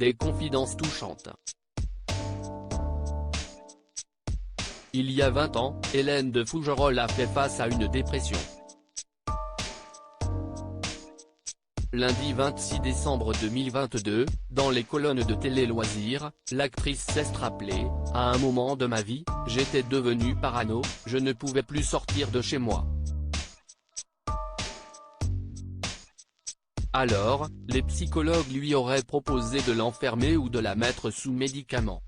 des confidences touchantes. Il y a 20 ans, Hélène de Fougerolles a fait face à une dépression. Lundi 26 décembre 2022, dans les colonnes de Télé Loisirs, l'actrice s'est rappelée « À un moment de ma vie, j'étais devenue parano, je ne pouvais plus sortir de chez moi. Alors, les psychologues lui auraient proposé de l'enfermer ou de la mettre sous médicaments.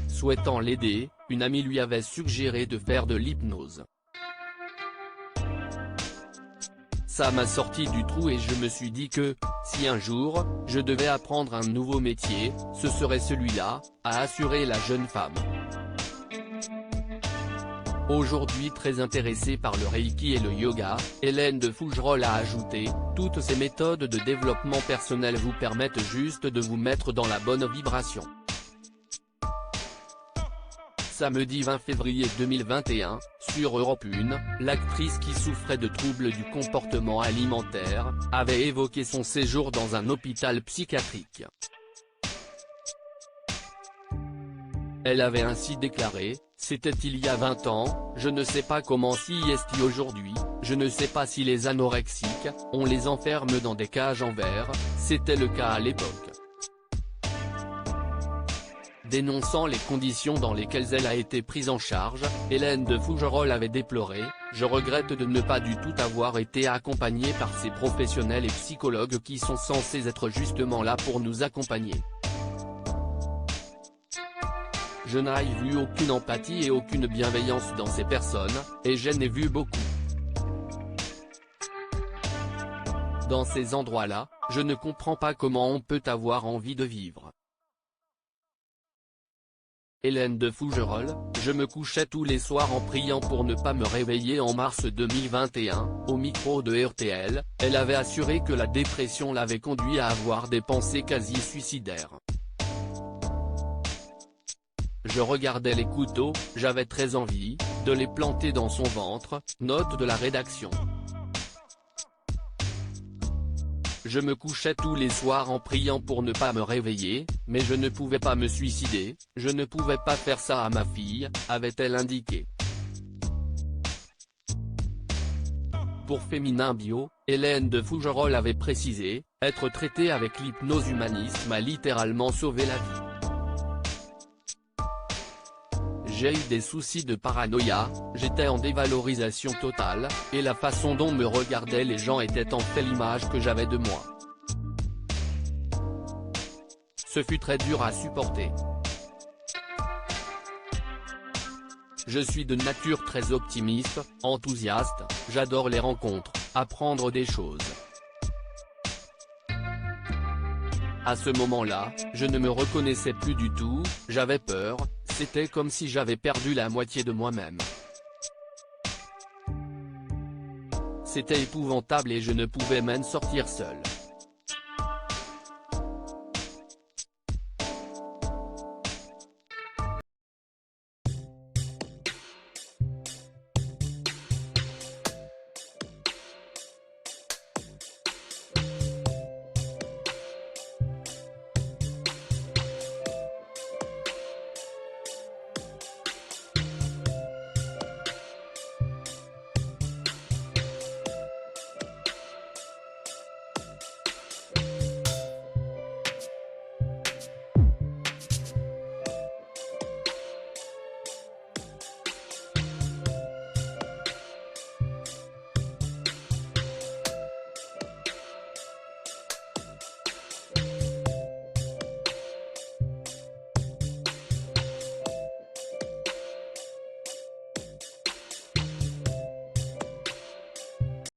Souhaitant l'aider, une amie lui avait suggéré de faire de l'hypnose. Ça m'a sorti du trou et je me suis dit que, si un jour, je devais apprendre un nouveau métier, ce serait celui-là, a assuré la jeune femme. Aujourd'hui très intéressée par le Reiki et le yoga, Hélène de Fougerolles a ajouté « Toutes ces méthodes de développement personnel vous permettent juste de vous mettre dans la bonne vibration ». Samedi 20 février 2021, sur Europe 1, l'actrice qui souffrait de troubles du comportement alimentaire, avait évoqué son séjour dans un hôpital psychiatrique. Elle avait ainsi déclaré « C'était il y a 20 ans, je ne sais pas comment s'y est aujourd'hui, je ne sais pas si les anorexiques, on les enferme dans des cages en verre, c'était le cas à l'époque. » Dénonçant les conditions dans lesquelles elle a été prise en charge, Hélène de Fougerolles avait déploré « Je regrette de ne pas du tout avoir été accompagnée par ces professionnels et psychologues qui sont censés être justement là pour nous accompagner. Je n'ai vu aucune empathie et aucune bienveillance dans ces personnes, et j'en ai vu beaucoup. Dans ces endroits-là, je ne comprends pas comment on peut avoir envie de vivre. » Hélène de Fougerolles, je me couchais tous les soirs en priant pour ne pas me réveiller en mars 2021, au micro de RTL, elle avait assuré que la dépression l'avait conduit à avoir des pensées quasi suicidaires. Je regardais les couteaux, j'avais très envie, de les planter dans son ventre, note de la rédaction. Je me couchais tous les soirs en priant pour ne pas me réveiller, mais je ne pouvais pas me suicider, je ne pouvais pas faire ça à ma fille, avait-elle indiqué. Pour Féminin Bio, Hélène de Fougerolles avait précisé, être traitée avec l'hypnose humaniste m'a littéralement sauvé la vie. J'ai eu des soucis de paranoïa, j'étais en dévalorisation totale, et la façon dont me regardaient les gens était en fait l'image que j'avais de moi. Ce fut très dur à supporter. Je suis de nature très optimiste, enthousiaste, j'adore les rencontres, apprendre des choses. À ce moment-là, je ne me reconnaissais plus du tout, j'avais peur, c'était comme si j'avais perdu la moitié de moi-même. C'était épouvantable et je ne pouvais même sortir seul.